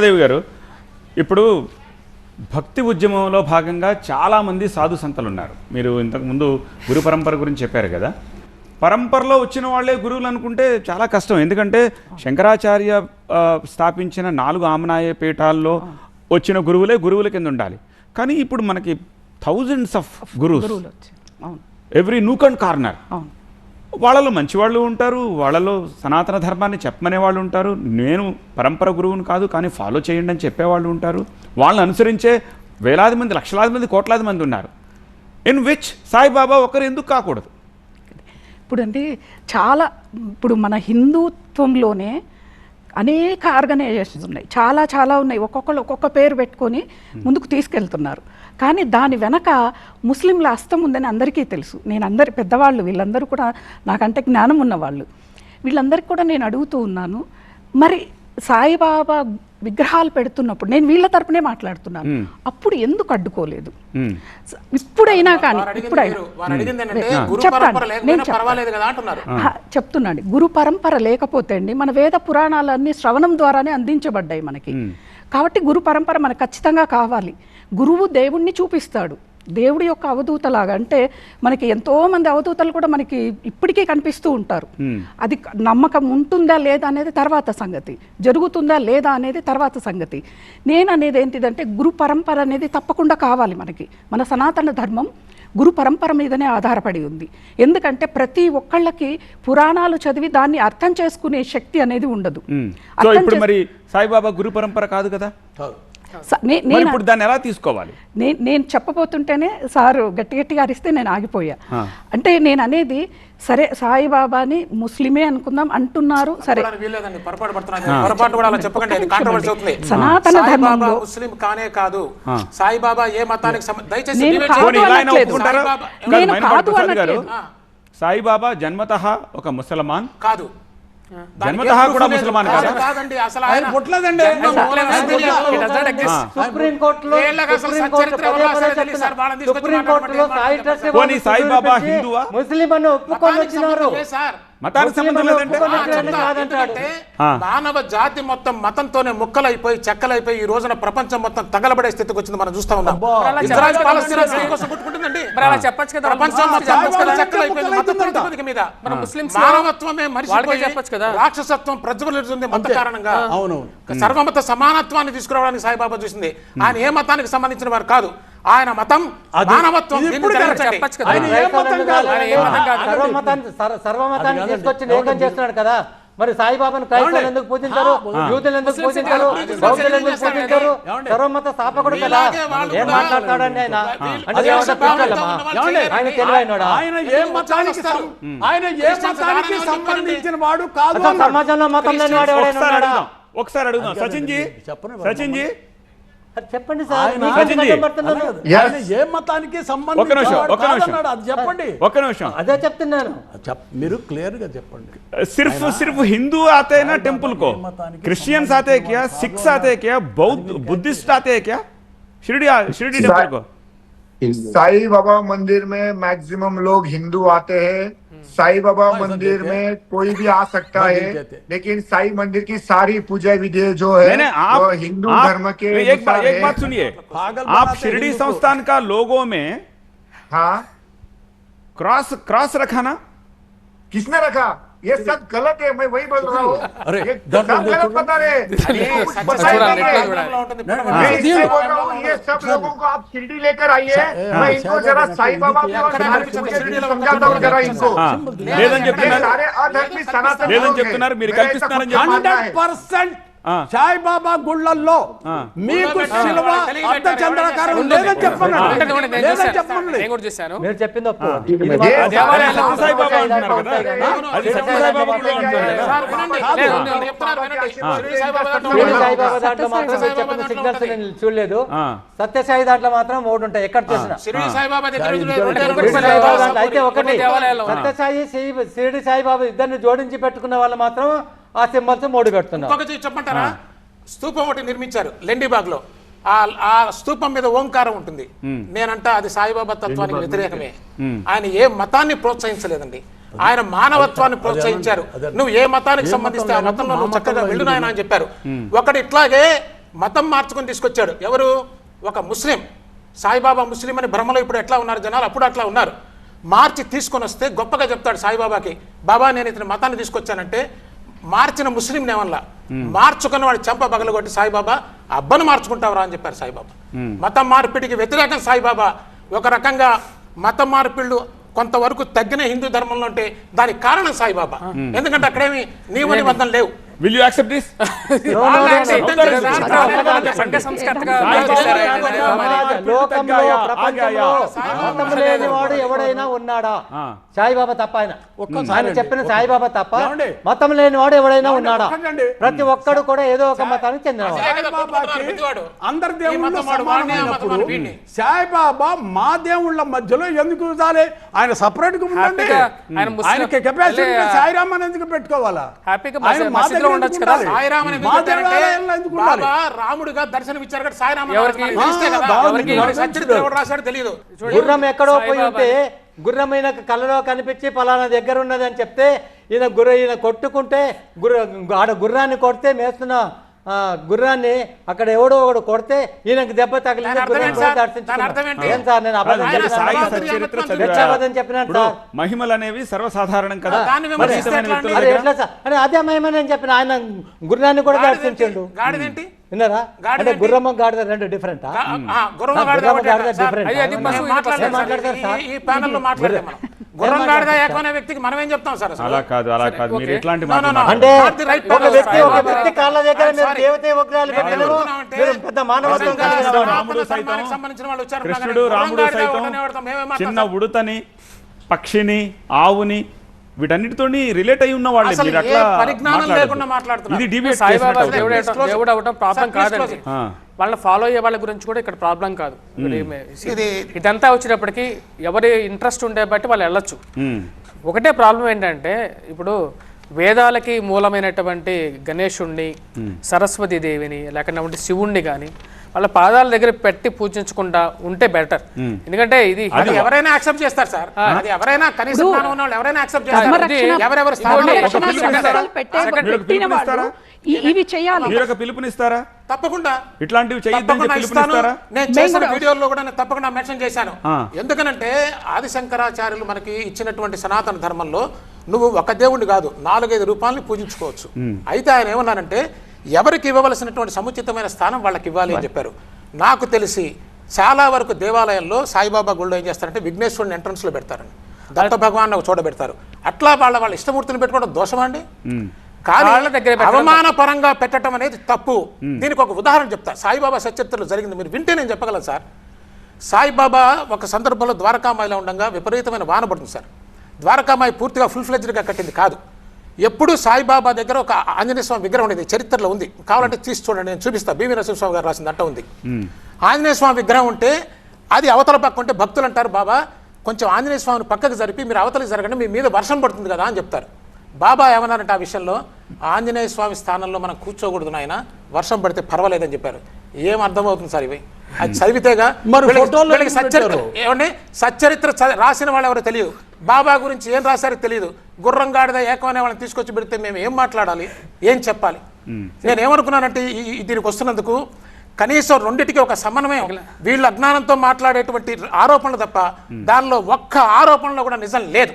దేవి గారు, ఇప్పుడు భక్తి ఉద్యమంలో భాగంగా చాలామంది సాధు సంతలు ఉన్నారు. మీరు ఇంతకుముందు గురు పరంపర గురించి చెప్పారు కదా. పరంపరలో వచ్చిన వాళ్ళే గురువులు అనుకుంటే చాలా కష్టం. ఎందుకంటే శంకరాచార్య స్థాపించిన 4 ఆమనాయ పీఠాల్లో వచ్చిన గురువులే గురువుల కింద ఉండాలి. కానీ ఇప్పుడు మనకి thousands of gurus every nook and corner. వాళ్ళలో మంచివాళ్ళు ఉంటారు, వాళ్ళలో సనాతన ధర్మాన్ని చెప్పమనే వాళ్ళు ఉంటారు. నేను పరంపర గురువుని కాదు కానీ ఫాలో చేయండి అని చెప్పేవాళ్ళు ఉంటారు. వాళ్ళని అనుసరించే వేలాది మంది, లక్షలాది మంది, కోట్లాది మంది ఉన్నారు. ఇన్ విచ్ సాయిబాబా ఒకరు ఎందుకు కాకూడదు? ఇప్పుడు మన హిందుత్వంలోనే అనేక ఆర్గనైజేషన్స్ ఉన్నాయి, చాలా ఉన్నాయి. ఒక్కొక్కరు ఒక్కొక్క పేరు పెట్టుకొని ముందుకు తీసుకెళ్తున్నారు. కానీ దాని వెనక ముస్లింల హస్తం ఉందని అందరికీ తెలుసు. నేను పెద్దవాళ్ళు వీళ్ళందరూ కూడా నాకంటే జ్ఞానం ఉన్నవాళ్ళు. వీళ్ళందరికీ కూడా నేను అడుగుతూ ఉన్నాను, మరి సాయిబాబా విగ్రహాలు పెడుతున్నప్పుడు నేను వీళ్ళ తరపునే మాట్లాడుతున్నాను, అప్పుడు ఎందుకు అడ్డుకోలేదు? ఇప్పుడైనా కానీ చెప్తున్నాను, గురు పరంపర లేకపోతే అండి మన వేద పురాణాలన్నీ శ్రవణం ద్వారానే అందించబడ్డాయి మనకి. కాబట్టి గురు పరంపర మనకు ఖచ్చితంగా కావాలి. గురువు దేవుణ్ణి చూపిస్తాడు, దేవుడి యొక్క అవధూతలాగా. అంటే మనకి ఎంతోమంది అవధూతలు కూడా మనకి ఇప్పటికీ కనిపిస్తూ ఉంటారు. అది నమ్మకం ఉంటుందా లేదా అనేది తర్వాత సంగతి, జరుగుతుందా లేదా అనేది తర్వాత సంగతి. నేను అనేది ఏంటిదంటే గురు పరంపర అనేది తప్పకుండా కావాలి మనకి. మన సనాతన ధర్మం గురు పరంపర మీదనే ఆధారపడి ఉంది. ఎందుకంటే ప్రతి ఒక్కళ్ళకి పురాణాలు చదివి దాన్ని అర్థం చేసుకునే శక్తి అనేది ఉండదు. ఇప్పుడు మరి సాయిబాబా గురు పరంపర కాదు కదా, దాన్ని ఎలా తీసుకోవాలి? నేను చెప్పబోతుంటేనే సారు గట్టిగా అరిస్తే నేను ఆగిపోయా. అంటే నేను అనేది సరే సాయిబాబాని ముస్లిమే అనుకుందాం అంటున్నారు, సరే సనాతన ధర్మంలో ముస్లిం కానే కాదు, సాయిబాబా ఏ మతానికి సాయిబాబా జన్మతః ఒక ముసల్మాన్ కాదు, జన్మతః కూడా ముసల్మాన్ కాదండి. అసలు ఆయన పుట్టలేదండి. సాయిబాబా హిందువా ముస్లిం అని ఒప్పుకొని వచ్చినారు. మానవ జాతి మొత్తం మతంతోనే ముక్కలైపోయి చెక్కలైపోయి ఈ రోజున ప్రపంచం మొత్తం తగలబడే స్థితికి వచ్చింది మనం చూస్తా ఉన్నాం. మానవత్వమే మరిచిపోయి రాక్షసత్వం ప్రజ్వలిస్తుంది మత కారణంగా. సర్వమత సమానత్వాన్ని తీసుకురావడానికి సాయిబాబా చూసింది. ఆయన ఏ మతానికి సంబంధించిన వారు కాదు, ఆయన మతం మానవత్వం. సర్వమతాన్ని తీసుకొచ్చి ఏకం చేస్తున్నాడు కదా. మరి సాయిబాబాను క్రైస్తవులు ఎందుకు పూజించారు, యూదులు ఎందుకు పూజించారు, బౌద్ధులు ఎందుకు పూజించారు? సర్వమత స్థాపకుడు కదా. ఏం మాట్లాడతాడండి ఆయన? ఆయన తెలివైనడా? సమాజంలో మతం లేని వాడు ఎవరైనా ఉన్నాడా? ఒకసారి అడుగుదాం. సచిన్ జీ చెప్పండి సార్, ఏ మతానికి చెప్పండి. ఒక్క నిమిషం అదే చెప్తున్నాను, మీరు క్లియర్ గా చెప్పండి. सिर्फ हिंदू आते हैं ना टेम्पल को, क्रिश्चियंस आते हैं क्या, सिख्स आते हैं क्या, बुद्धिस्ट आते हैं क्या शिरडी टेम्पल को? साई बाबा मंदिर में मैक्सिमम लोग हिंदू आते हैं. साई बाबा मंदिर में कोई भी आ सकता है, लेकिन साई मंदिर की सारी पूजा विधि जो है वो हिंदू धर्म के. एक बात सुनिए, आप शिरडी संस्थान का लोगो में हाँ क्रॉस रखा ना? किसने रखा? ये सब गलत है, मैं वही बोल रहा हूँ. सब गलत बता रहे. ये सब लोगों को आप शिरडी लेकर आइए. मैं इनको जरा साई बाबा समझाता हूँ जरा इनको. सारे अधर्मी सनातन 100% సాయిబాబా గుళ్ళల్లో మీకు శిలువ అర్ధచంద్రాకారం లేదని చెప్పండి. మీరు చెప్పింది ఒప్పు. చూడలేదు. సత్యసాయి దాంట్లో మాత్రం 3 ఉంటాయి ఎక్కడ చూసినా. అయితే ఒకటి సత్యసాయి షిరిడి సాయిబాబా ఇద్దరిని జోడించి పెట్టుకున్న వాళ్ళు మాత్రం ఆ సింబల్స్ 3 పెడుతున్నారు. చెప్పంటారా? స్తూపం ఒకటి నిర్మించారు లెండిబాగ్ లో. ఆ స్తూపం మీద ఓంకారం ఉంటుంది. నేనంట అది సాయిబాబా తత్వానికి వ్యతిరేకమే. ఆయన ఏ మతాన్ని ప్రోత్సహించలేదండి, ఆయన మానవత్వాన్ని ప్రోత్సహించారు. నువ్వు ఏ మతానికి సంబంధిస్తే ఆ మతంలో నువ్వు చక్కగా వెళ్ళు నాయనా అని చెప్పారు. ఒకటి ఇట్లాగే మతం మార్చుకొని తీసుకొచ్చాడు. ఎవరు? ఒక ముస్లిం. సాయిబాబా ముస్లిం అని భ్రమలో ఇప్పుడు ఎట్లా ఉన్నారు జనాలు, అప్పుడు అట్లా ఉన్నారు. మార్చి తీసుకొని వస్తే గొప్పగా చెప్తాడు సాయిబాబాకి, బాబా నేను ఇతని మతాన్ని తీసుకొచ్చానంటే మార్చిన ముస్లింని ఏమన్నా మార్చుకున్న వాడి చెంప పగలగొట్టి సాయిబాబా అబ్బను మార్చుకుంటావరా అని చెప్పారు సాయిబాబా. మతం మార్పిడికి వ్యతిరేకం సాయిబాబా. ఒక రకంగా మత మార్పిళ్ళు కొంతవరకు తగ్గిన హిందూ ధర్మంలో ఉంటే దానికి కారణం సాయిబాబా. ఎందుకంటే అక్కడేమి నియమ నిబంధనలు లేవు. Will you accept this? సంఘ సంస్కర్తగా లోకంలో ప్రపంచంలో మతం లేని వాడు ఎవడైనా ఉన్నాడా? సాయిబాబా తప్ప ఆయన చెప్పిన సాయిబాబా తప్ప మతం లేని వాడు ఎవడైనా ఉన్నాడా? ప్రతి ఒక్కడు కూడా ఏదో ఒక మతానికి చెందినవాడు. అందరి దేవుళ్ళు సమానమైనప్పుడు సాయిబాబా మా దేవుళ్ళ మధ్యలో ఎందుకు ఉండాలి? ఆయన సపరేట్ గా ఉండండి. ఆయనకి కెపాసిటీ సాయిరామ్ అని ఎందుకు పెట్టుకోవాలా? హ్యాపీగా ఆయన మా దగ్గర ఉండొచ్చు కదా. సాయిరామ్ అని మా దేవాలయంలో ఎందుకు ఉండాలి? బాబా రాముడిగా దర్శనం ఇచ్చారు కదా సాయిరామ్ ఎవరికి సచరిత్ర ఎవరు రాశాడో తెలియదు. గుర్రం ఎక్కడో పోయి ఉంటే గుర్రం ఈయన కళ్ళలో కనిపించి పలానా దగ్గర ఉన్నది అని చెప్తే ఈయన కొట్టుకుంటే ఆడ గుర్రాన్ని కొడితే మేస్తున్న గుర్రాన్ని అక్కడ ఎవడో ఒకడు కొడితే ఈయనకు దెబ్బ తగిలింది. ఏం సార్ నేను అబద్ధం చెప్పినాను సార్. మహిమలు అనేవి సర్వసాధారణం కదా. మరి ఎట్లా సార్? అంటే అదే మహిమని నేను చెప్పిన. ఆయన గుర్రాన్ని కూడా దర్శించండు. గాడిదేంటి? విన్నారా? అంటే గుర్రమ్మ గాడిద రెండు డిఫరెంట్ అలా కాదు, అలా కాదు. మీరు ఎట్లాంటి అంటే ఒక వ్యక్తి కాళ్ళ దగ్గర దేవత విగ్రహాలు పెట్టడం మీరు పెద్ద మానవత్వం కలిగిన రాముడు సైతం, కృష్ణుడు రాముడు సైతం చిన్న ఉడుతని, పక్షిని, ఆవుని వీటన్నిటితో రిలేట్ అయి ఉన్న వాళ్ళే. మీరు అట్లా ఇది డిబేట్ సాయిబాబా దేవుడు అవడం ప్రాబ్లం కాదండి. వాళ్ళని ఫాలో అయ్యే వాళ్ళ గురించి కూడా ఇక్కడ ప్రాబ్లం కాదు. ఇదంతా వచ్చినప్పటికీ ఎవరి ఇంట్రెస్ట్ ఉండే బట్టి వాళ్ళు వెళ్ళొచ్చు. ఒకటే ప్రాబ్లం ఏంటంటే ఇప్పుడు వేదాలకి మూలమైనటువంటి గణేశుణ్ణి, సరస్వతి దేవిని, లేకపోతే శివుణ్ణి కానీ వాళ్ళ పాదాల దగ్గర పెట్టి పూజించకుండా ఉంటే బెటర్. ఎందుకంటే ఇది ఎవరైనా యాక్సెప్ట్ చేస్తారు సార్. అది ఎవరైనా కనీసం ఎవరైనా యాక్సెప్ట్ చేస్తారు. ఎవరెవరు ఇవి చేయాలి. మీరు ఒక పిలుపునిస్తారా? తప్పకుండా ఇట్లాంటివి పిలుపునిస్తారా? నేను చేసిన వీడియోలో కూడా నేను తప్పకుండా మెన్షన్ చేశాను. ఎందుకనంటే ఆదిశంకరాచార్యులు మనకి ఇచ్చినటువంటి సనాతన ధర్మంలో నువ్వు ఒక దేవుణ్ణి కాదు 4-5 రూపాయలని పూజించుకోవచ్చు. అయితే ఆయన ఏమన్నారంటే ఎవరికి ఇవ్వవలసినటువంటి సముచితమైన స్థానం వాళ్ళకి ఇవ్వాలి అని చెప్పారు. నాకు తెలిసి చాలా వరకు దేవాలయంలో సాయిబాబా గుళ్ళో ఏం చేస్తారంటే విఘ్నేశ్వరుని ఎంట్రన్స్ లో పెడతారండి, దత్త భగవాన్ ఒక చోట పెడతారు. అట్లా వాళ్ళ ఇష్టమూర్తిని పెట్టుకోవడం దోషమా అండి? కానీ అవమానపరంగా పెట్టడం అనేది తప్పు. దీనికి ఒక ఉదాహరణ చెప్తా. సాయిబాబా సచరిత్రలో జరిగింది, మీరు వింటే నేను చెప్పగలను సార్. సాయిబాబా ఒక సందర్భంలో ద్వారకామాయిలో ఉండగా విపరీతమైన వాన పడుతుంది సార్. ద్వారకామాయి పూర్తిగా ఫుల్ ఫ్లెడ్జ్డ్గా కట్టింది కాదు. ఎప్పుడు సాయిబాబా దగ్గర ఒక ఆంజనేయ స్వామి విగ్రహం ఉండేది, చరిత్రలో ఉంది. కావాలంటే తీసి చూడండి, నేను చూపిస్తా. బివి నరసింహస్వామి గారు రాసింది అట్ట ఉంది. ఆంజనేయ స్వామి విగ్రహం ఉంటే అది అవతల పక్క ఉంటే భక్తులు అంటారు, బాబా కొంచెం ఆంజనేయ స్వామిని పక్కకు జరిపి మీరు అవతలకి జరగండి, మీ మీద వర్షం పడుతుంది కదా అని చెప్తారు. బాబా ఏమన్నారంటే ఆ విషయంలో, ఆంజనేయ స్వామి స్థానంలో మనం కూర్చోకూడదు నాయన, వర్షం పడితే పర్వాలేదని చెప్పారు. ఏం అర్థమవుతుంది సార్ ఇవి? అది చదివితేగా ఏమండి సచ్చరిత్ర రాసిన వాళ్ళు ఎవరో తెలియదు, బాబా గురించి ఏం రాశారో తెలియదు. గుర్రం గాడిద ఏకమనే వాళ్ళని తీసుకొచ్చి పెడితే మేము ఏం మాట్లాడాలి, ఏం చెప్పాలి? నేనేమనుకున్నానంటే దీనికి వస్తున్నందుకు కనీసం రెండిటికి ఒక సమన్వయం. వీళ్ళు అజ్ఞానంతో మాట్లాడేటువంటి ఆరోపణలు తప్ప దానిలో ఒక్క ఆరోపణలో కూడా నిజం లేదు.